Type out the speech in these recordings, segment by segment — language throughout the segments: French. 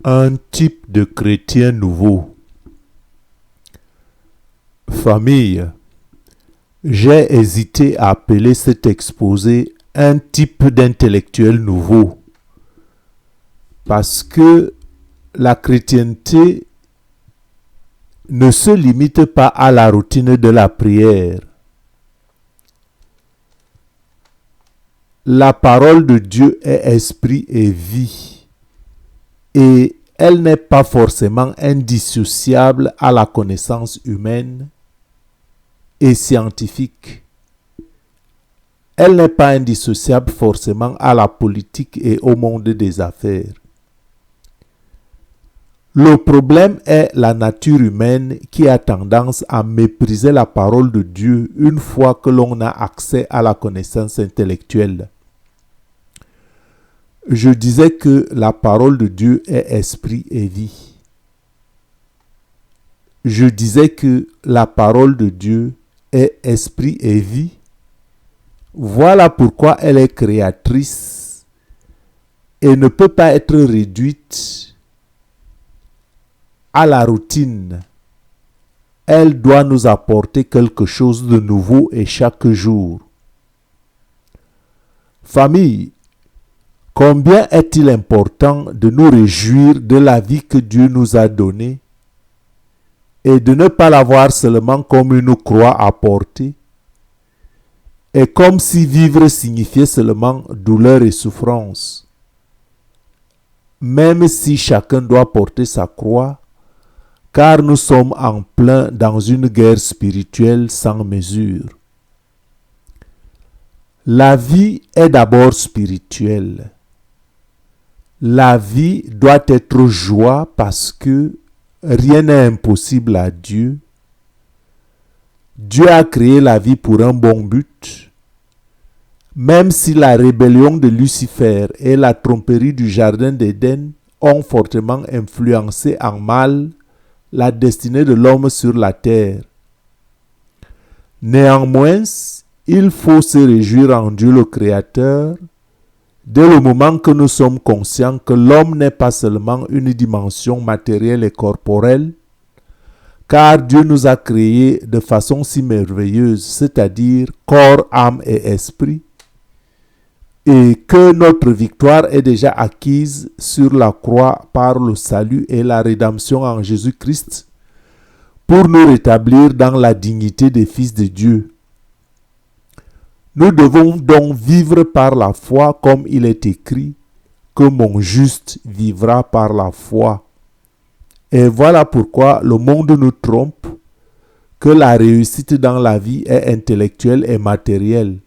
Un type de chrétien nouveau. Famille, j'ai hésité à appeler cet exposé un type d'intellectuel nouveau parce que la chrétienté ne se limite pas à la routine de la prière. La parole de Dieu est esprit et vie, et elle n'est pas forcément indissociable à la connaissance humaine et scientifique. Elle n'est pas indissociable forcément à la politique et au monde des affaires. Le problème est la nature humaine qui a tendance à mépriser la parole de Dieu une fois que l'on a accès à la connaissance intellectuelle. Je disais que la parole de Dieu est esprit et vie. Je disais que la parole de Dieu est esprit et vie. Voilà pourquoi elle est créatrice et ne peut pas être réduite à la routine. Elle doit nous apporter quelque chose de nouveau et chaque jour. Famille, combien est-il important de nous réjouir de la vie que Dieu nous a donnée et de ne pas la voir seulement comme une croix à porter et comme si vivre signifiait seulement douleur et souffrance. Même si chacun doit porter sa croix, car nous sommes en plein dans une guerre spirituelle sans mesure. La vie est d'abord spirituelle. La vie doit être joie parce que rien n'est impossible à Dieu. Dieu a créé la vie pour un bon but. Même si la rébellion de Lucifer et la tromperie du jardin d'Éden ont fortement influencé en mal la destinée de l'homme sur la terre. Néanmoins, il faut se réjouir en Dieu le Créateur dès le moment que nous sommes conscients que l'homme n'est pas seulement une dimension matérielle et corporelle, car Dieu nous a créés de façon si merveilleuse, c'est-à-dire corps, âme et esprit, et que notre victoire est déjà acquise sur la croix par le salut et la rédemption en Jésus-Christ pour nous rétablir dans la dignité des fils de Dieu. Nous devons donc vivre par la foi comme il est écrit que mon juste vivra par la foi. Et voilà pourquoi le monde nous trompe que la réussite dans la vie est intellectuelle et matérielle.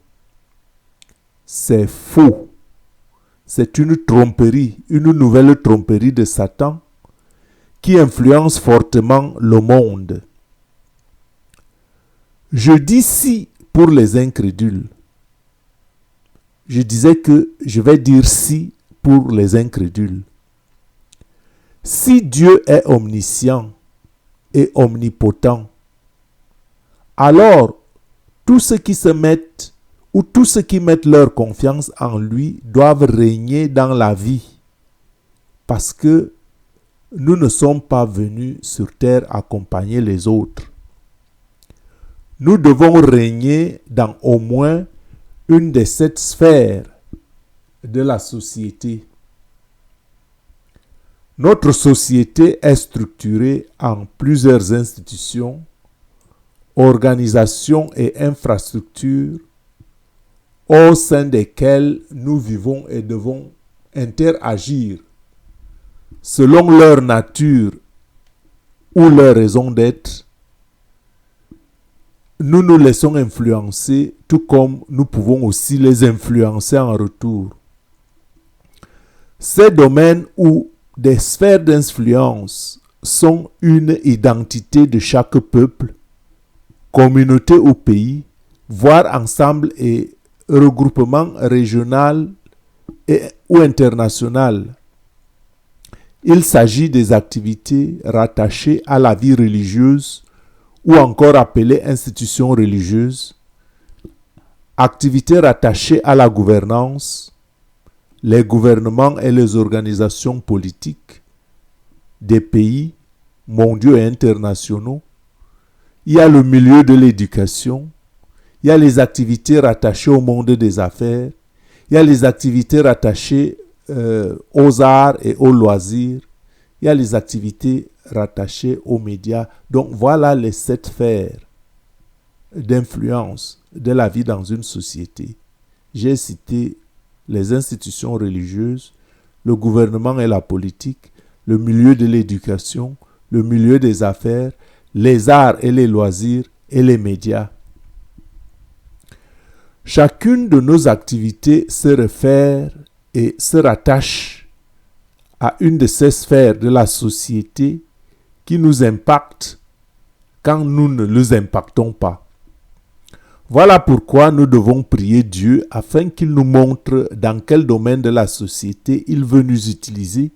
C'est faux. C'est une tromperie, une nouvelle tromperie de Satan qui influence fortement le monde. Je dis si pour les incrédules. Je disais que je vais dire si pour les incrédules. Si Dieu est omniscient et omnipotent, alors tous ceux qui se mettent ou tous ceux qui mettent leur confiance en lui doivent régner dans la vie. Parce que nous ne sommes pas venus sur terre accompagner les autres. Nous devons régner dans au moins une des 7 sphères de la société. Notre société est structurée en plusieurs institutions, organisations et infrastructures au sein desquelles nous vivons et devons interagir selon leur nature ou leur raison d'être. Nous nous laissons influencer tout comme nous pouvons aussi les influencer en retour. Ces domaines ou des sphères d'influence sont une identité de chaque peuple, communauté ou pays, voire ensemble et regroupement régional ou international. Il s'agit des activités rattachées à la vie religieuse ou encore appelées institutions religieuses, activités rattachées à la gouvernance, les gouvernements et les organisations politiques, des pays mondiaux et internationaux. Il y a le milieu de l'éducation. Il y a les activités rattachées au monde des affaires. Il y a les activités rattachées aux arts et aux loisirs. Il y a les activités rattachées aux médias. Donc voilà les 7 sphères d'influence de la vie dans une société. J'ai cité les institutions religieuses, le gouvernement et la politique, le milieu de l'éducation, le milieu des affaires, les arts et les loisirs et les médias. Chacune de nos activités se réfère et se rattache à une de ces sphères de la société qui nous impactent quand nous ne les impactons pas. Voilà pourquoi nous devons prier Dieu afin qu'il nous montre dans quel domaine de la société il veut nous utiliser.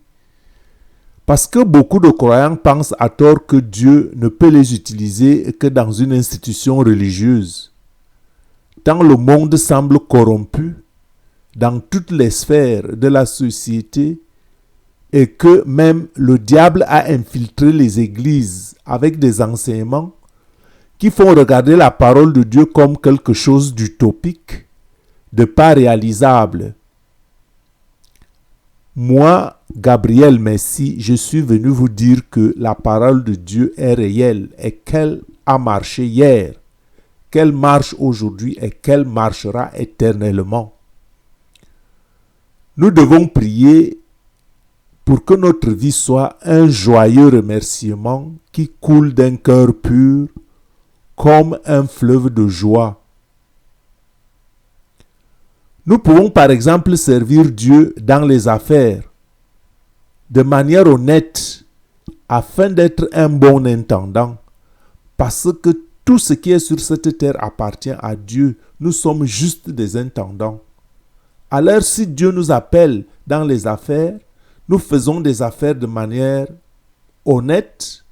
Parce que beaucoup de croyants pensent à tort que Dieu ne peut les utiliser que dans une institution religieuse. Tant le monde semble corrompu dans toutes les sphères de la société et que même le diable a infiltré les églises avec des enseignements qui font regarder la parole de Dieu comme quelque chose d'utopique, de pas réalisable. Moi, Gabriel Messi, je suis venu vous dire que la parole de Dieu est réelle et qu'elle a marché hier, qu'elle marche aujourd'hui et qu'elle marchera éternellement. Nous devons prier pour que notre vie soit un joyeux remerciement qui coule d'un cœur pur comme un fleuve de joie. Nous pouvons par exemple servir Dieu dans les affaires de manière honnête afin d'être un bon intendant parce que tout ce qui est sur cette terre appartient à Dieu. Nous sommes juste des intendants. Alors si Dieu nous appelle dans les affaires, nous faisons des affaires de manière honnête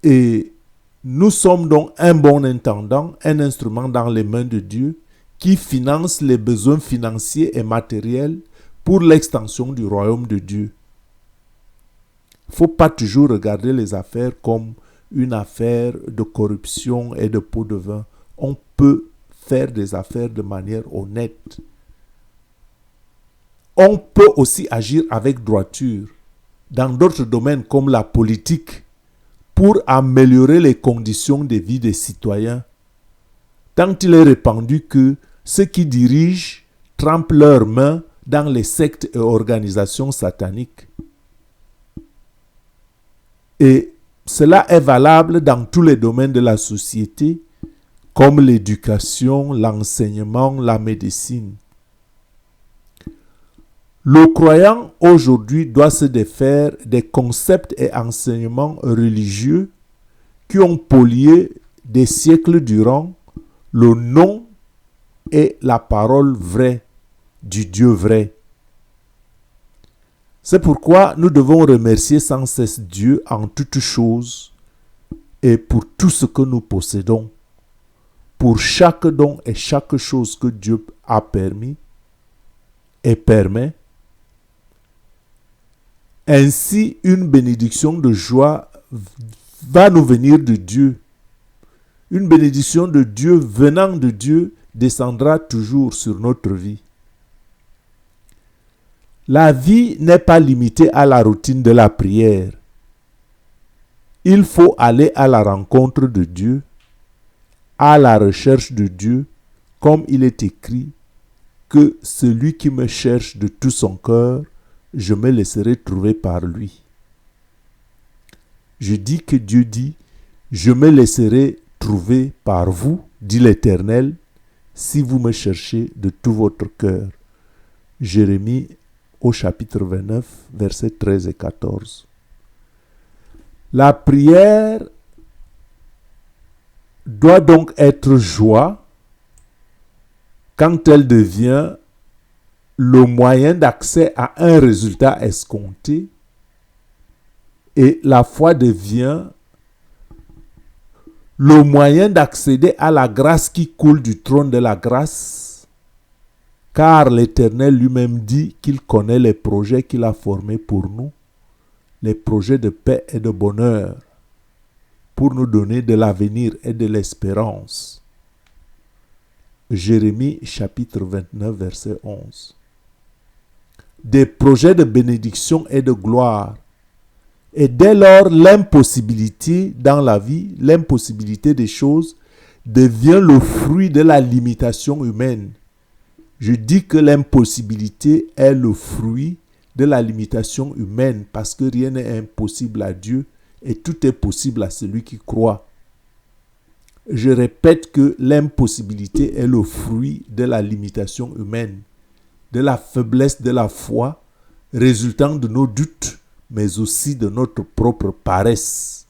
et nous sommes donc un bon intendant, un instrument dans les mains de Dieu qui finance les besoins financiers et matériels pour l'extension du royaume de Dieu. Il ne faut pas toujours regarder les affaires comme une affaire de corruption et de pot de vin. On peut faire des affaires de manière honnête. On peut aussi agir avec droiture dans d'autres domaines comme la politique pour améliorer les conditions de vie des citoyens. Tant il est répandu que ceux qui dirigent trempent leurs mains dans les sectes et organisations sataniques. Et cela est valable dans tous les domaines de la société, comme l'éducation, l'enseignement, la médecine. Le croyant aujourd'hui doit se défaire des concepts et enseignements religieux qui ont pollué des siècles durant le nom et la parole vraie du Dieu vrai. C'est pourquoi nous devons remercier sans cesse Dieu en toutes choses et pour tout ce que nous possédons, pour chaque don et chaque chose que Dieu a permis et permet. Ainsi, une bénédiction de joie va nous venir de Dieu. Une bénédiction de Dieu venant de Dieu descendra toujours sur notre vie. La vie n'est pas limitée à la routine de la prière. Il faut aller à la rencontre de Dieu, à la recherche de Dieu, comme il est écrit que celui qui me cherche de tout son cœur, je me laisserai trouver par lui. Je dis que Dieu dit, je me laisserai trouver par vous, dit l'Éternel, si vous me cherchez de tout votre cœur. Jérémie au chapitre 29, versets 13 et 14. La prière doit donc être joie quand elle devient le moyen d'accès à un résultat escompté et la foi devient le moyen d'accéder à la grâce qui coule du trône de la grâce, car l'Éternel lui-même dit qu'il connaît les projets qu'il a formés pour nous, les projets de paix et de bonheur pour nous donner de l'avenir et de l'espérance. Jérémie chapitre 29, verset 11. Des projets de bénédiction et de gloire. Et dès lors, l'impossibilité dans la vie, l'impossibilité des choses, devient le fruit de la limitation humaine. Je dis que l'impossibilité est le fruit de la limitation humaine parce que rien n'est impossible à Dieu et tout est possible à celui qui croit. Je répète que l'impossibilité est le fruit de la limitation humaine, de la faiblesse de la foi résultant de nos doutes, mais aussi de notre propre paresse.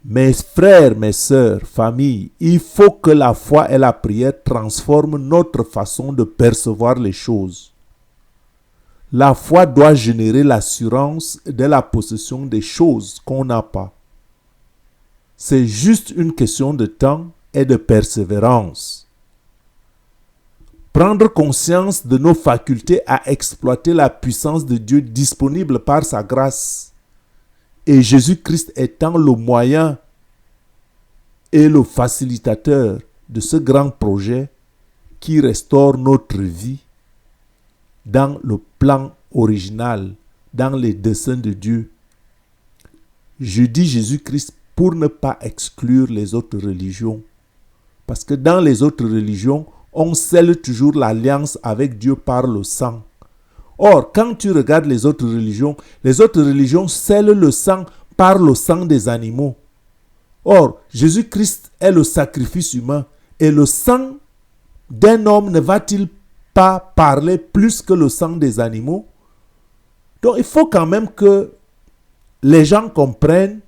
Mes frères, mes sœurs, famille, il faut que la foi et la prière transforment notre façon de percevoir les choses. La foi doit générer l'assurance de la possession des choses qu'on n'a pas. C'est juste une question de temps et de persévérance. Prendre conscience de nos facultés à exploiter la puissance de Dieu disponible par sa grâce. Et Jésus-Christ étant le moyen et le facilitateur de ce grand projet qui restaure notre vie dans le plan original, dans les desseins de Dieu. Je dis Jésus-Christ pour ne pas exclure les autres religions. Parce que dans les autres religions, on scelle toujours l'alliance avec Dieu par le sang. Or, quand tu regardes les autres religions scellent le sang par le sang des animaux. Or, Jésus-Christ est le sacrifice humain. Et le sang d'un homme ne va-t-il pas parler plus que le sang des animaux? Donc, il faut quand même que les gens comprennent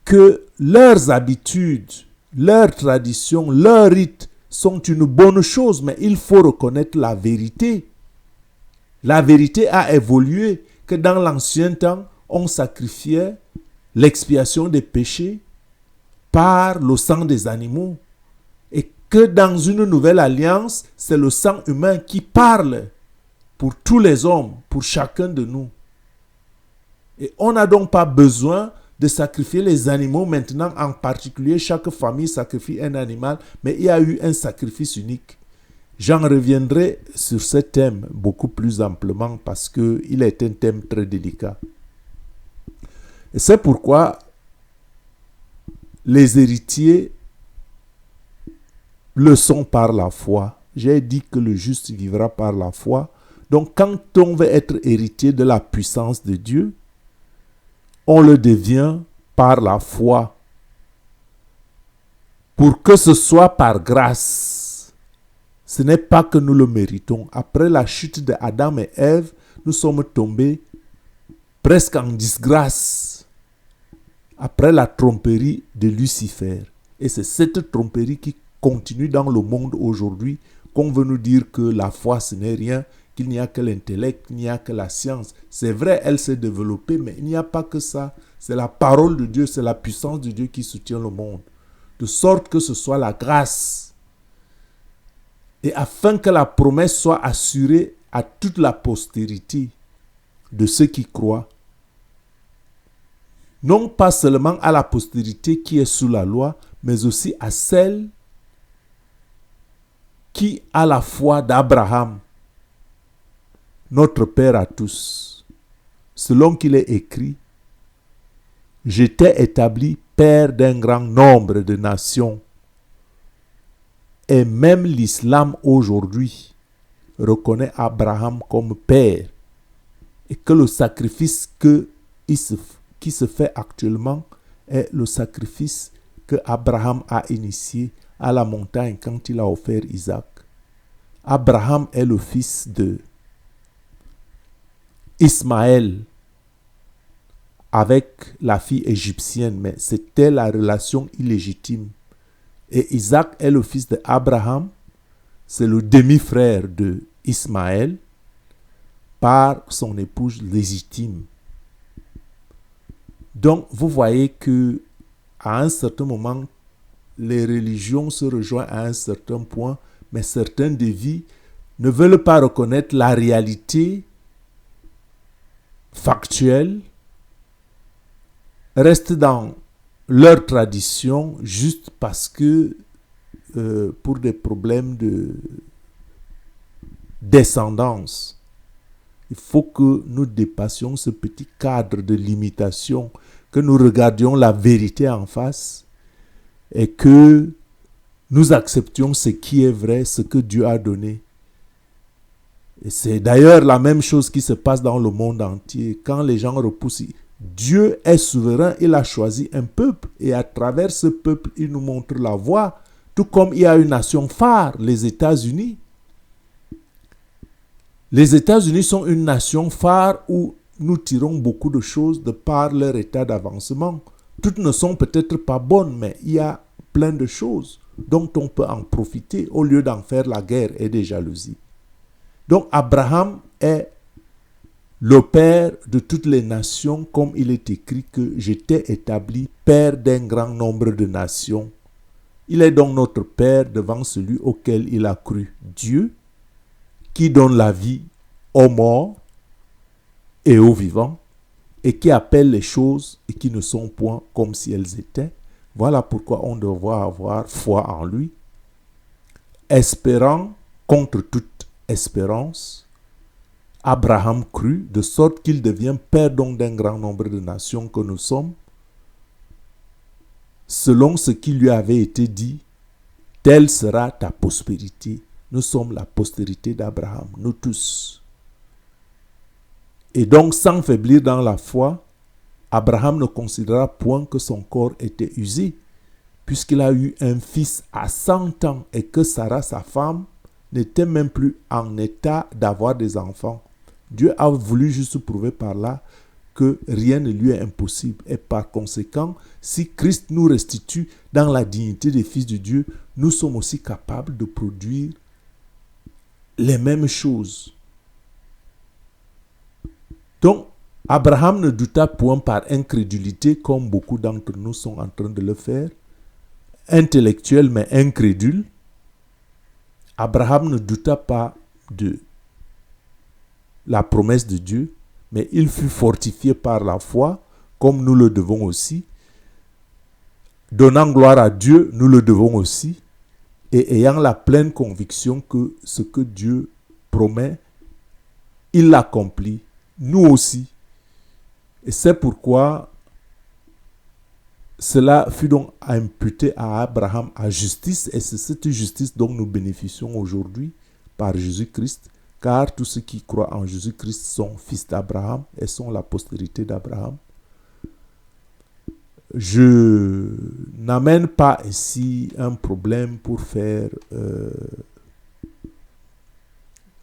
que leurs habitudes, leurs traditions, leurs rites sont une bonne chose, mais il faut reconnaître la vérité. La vérité a évolué, que dans l'ancien temps, on sacrifiait l'expiation des péchés par le sang des animaux. Et que dans une nouvelle alliance, c'est le sang humain qui parle pour tous les hommes, pour chacun de nous. Et on n'a donc pas besoin de sacrifier les animaux maintenant, en particulier chaque famille sacrifie un animal, mais il y a eu un sacrifice unique. J'en reviendrai sur ce thème beaucoup plus amplement parce qu'il est un thème très délicat. Et c'est pourquoi les héritiers le sont par la foi. J'ai dit que le juste vivra par la foi. Donc quand on veut être héritier de la puissance de Dieu, on le devient par la foi. Pour que ce soit par grâce. Ce n'est pas que nous le méritons. Après la chute de Adam et Ève, nous sommes tombés presque en disgrâce. Après la tromperie de Lucifer. Et c'est cette tromperie qui continue dans le monde aujourd'hui, qu'on veut nous dire que la foi ce n'est rien, qu'il n'y a que l'intellect, qu'il n'y a que la science. C'est vrai, elle s'est développée, mais il n'y a pas que ça. C'est la parole de Dieu, c'est la puissance de Dieu qui soutient le monde. De sorte que ce soit la grâce. Et afin que la promesse soit assurée à toute la postérité de ceux qui croient. Non pas seulement à la postérité qui est sous la loi, mais aussi à celle qui a la foi d'Abraham, notre Père à tous. Selon qu'il est écrit, « Je t'ai établi Père d'un grand nombre de nations. » Et même l'islam aujourd'hui reconnaît Abraham comme père. Et que le sacrifice qui se fait actuellement est le sacrifice que Abraham a initié à la montagne quand il a offert Isaac. Abraham est le fils de Ismaël avec la fille égyptienne, mais c'était la relation illégitime. Et Isaac est le fils d'Abraham, c'est le demi-frère de Ismaël par son épouse légitime. Donc, vous voyez que à un certain moment, les religions se rejoignent à un certain point, mais certains dévient, ne veulent pas reconnaître la réalité factuels, restent dans leur tradition juste parce que pour des problèmes de descendance, il faut que nous dépassions ce petit cadre de limitation, que nous regardions la vérité en face et que nous acceptions ce qui est vrai, ce que Dieu a donné. Et c'est d'ailleurs la même chose qui se passe dans le monde entier. Quand les gens repoussent, Dieu est souverain, il a choisi un peuple et à travers ce peuple, il nous montre la voie. Tout comme il y a une nation phare, les États-Unis. Les États-Unis sont une nation phare où nous tirons beaucoup de choses de par leur état d'avancement. Toutes ne sont peut-être pas bonnes, mais il y a plein de choses dont on peut en profiter au lieu d'en faire la guerre et des jalousies. Donc Abraham est le père de toutes les nations, comme il est écrit que j'étais établi père d'un grand nombre de nations. Il est donc notre père devant celui auquel il a cru, Dieu, qui donne la vie aux morts et aux vivants, et qui appelle les choses et qui ne sont point comme si elles étaient. Voilà pourquoi on doit avoir foi en lui, espérant contre toute espérance. Abraham crut, de sorte qu'il devient père donc d'un grand nombre de nations que nous sommes, selon ce qui lui avait été dit, telle sera ta prospérité. Nous sommes la postérité d'Abraham, nous tous. Et donc, sans faiblir dans la foi, Abraham ne considéra point que son corps était usé, puisqu'il a eu un fils à 100 ans et que Sarah, sa femme, n'était même plus en état d'avoir des enfants. Dieu a voulu juste prouver par là que rien ne lui est impossible. Et par conséquent, si Christ nous restitue dans la dignité des fils de Dieu, nous sommes aussi capables de produire les mêmes choses. Donc, Abraham ne douta point par incrédulité, comme beaucoup d'entre nous sont en train de le faire, intellectuel mais incrédule. Abraham ne douta pas de la promesse de Dieu, mais il fut fortifié par la foi, comme nous le devons aussi. Donnant gloire à Dieu, nous le devons aussi, et ayant la pleine conviction que ce que Dieu promet, il l'accomplit, nous aussi. Et c'est pourquoi cela fut donc imputé à Abraham à justice, et c'est cette justice dont nous bénéficions aujourd'hui par Jésus-Christ, car tous ceux qui croient en Jésus-Christ sont fils d'Abraham et sont la postérité d'Abraham. Je n'amène pas ici un problème pour faire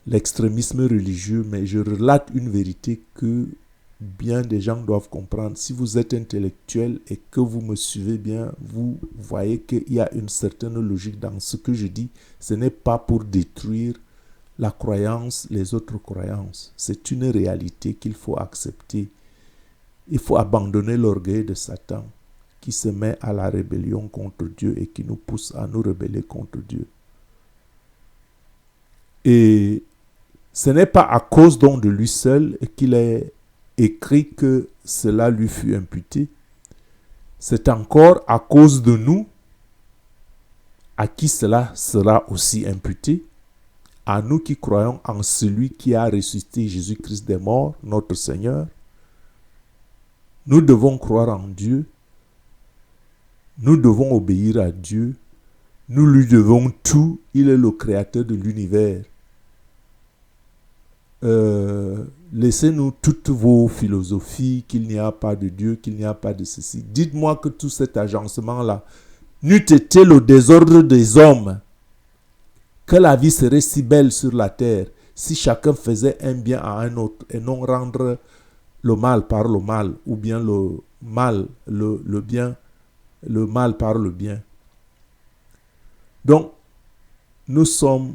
l'extrémisme religieux, mais je relate une vérité que bien des gens doivent comprendre. Si vous êtes intellectuel et que vous me suivez bien, vous voyez qu'il y a une certaine logique dans ce que je dis. Ce n'est pas pour détruire la croyance, les autres croyances. C'est une réalité qu'il faut accepter. Il faut abandonner l'orgueil de Satan qui se met à la rébellion contre Dieu et qui nous pousse à nous rebeller contre Dieu. Et ce n'est pas à cause donc de lui seul qu'il est écrit que cela lui fut imputé. C'est encore à cause de nous à qui cela sera aussi imputé, à nous qui croyons en celui qui a ressuscité Jésus-Christ des morts, notre Seigneur. Nous devons croire en Dieu, nous devons obéir à Dieu, nous lui devons tout, il est le créateur de l'univers. Laissez-nous toutes vos philosophies, qu'il n'y a pas de Dieu, qu'il n'y a pas de ceci. Dites-moi que tout cet agencement-là n'eût été le désordre des hommes, que la vie serait si belle sur la terre si chacun faisait un bien à un autre et non rendre le mal par le mal ou bien le mal, le bien, le mal par le bien. Donc, nous sommes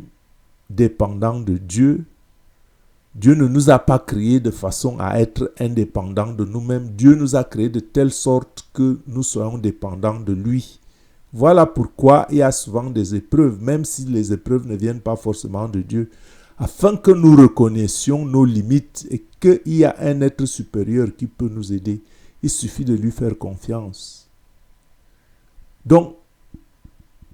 dépendants de Dieu. Dieu ne nous a pas créés de façon à être indépendants de nous-mêmes. Dieu nous a créés de telle sorte que nous soyons dépendants de lui. Voilà pourquoi il y a souvent des épreuves, même si les épreuves ne viennent pas forcément de Dieu. afin que nous reconnaissions nos limites et qu'il y a un être supérieur qui peut nous aider. Il suffit de lui faire confiance. Donc,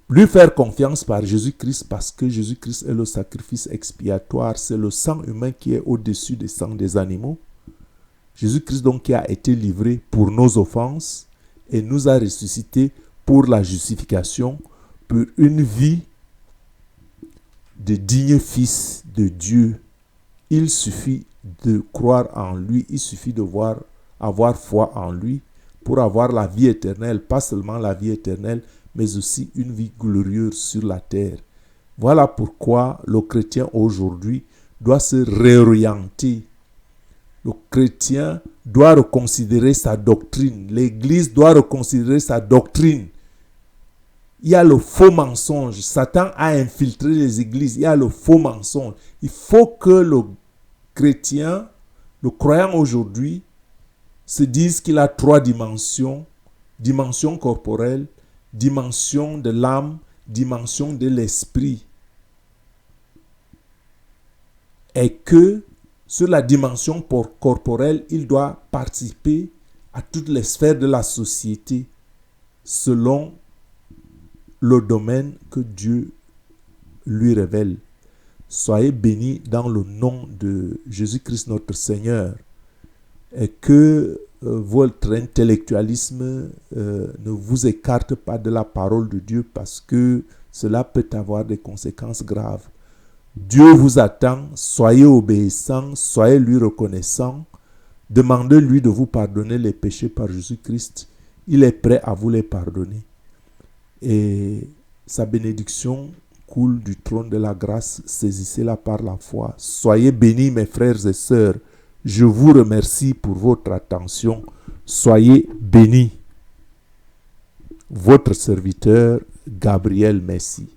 lui faire confiance par Jésus-Christ parce que Jésus-Christ est le sacrifice expiatoire. C'est le sang humain qui est au-dessus des sangs des animaux. Jésus-Christ donc qui a été livré pour nos offenses et nous a ressuscités pour la justification, pour une vie de digne fils de Dieu. Il suffit de croire en lui, il suffit de avoir foi en lui pour avoir la vie éternelle, pas seulement la vie éternelle, mais aussi une vie glorieuse sur la terre. Voilà pourquoi le chrétien aujourd'hui doit se réorienter. Le chrétien doit reconsidérer sa doctrine. L'Église doit reconsidérer sa doctrine. Il y a le faux mensonge. Satan a infiltré les églises. Il y a le faux mensonge. Il faut que le chrétien, le croyant aujourd'hui, se dise qu'il a 3 dimensions. Dimension corporelle, dimension de l'âme, dimension de l'esprit. Et que sur la dimension corporelle, il doit participer à toutes les sphères de la société selon le domaine que Dieu lui révèle. Soyez bénis dans le nom de Jésus-Christ notre Seigneur et que votre intellectualisme ne vous écarte pas de la parole de Dieu parce que cela peut avoir des conséquences graves. Dieu vous attend, soyez obéissants, soyez lui reconnaissants, demandez-lui de vous pardonner les péchés par Jésus-Christ. Il est prêt à vous les pardonner. Et sa bénédiction coule du trône de la grâce, saisissez-la par la foi. Soyez bénis mes frères et sœurs. Je vous remercie pour votre attention. Soyez bénis. Votre serviteur Gabriel Messi.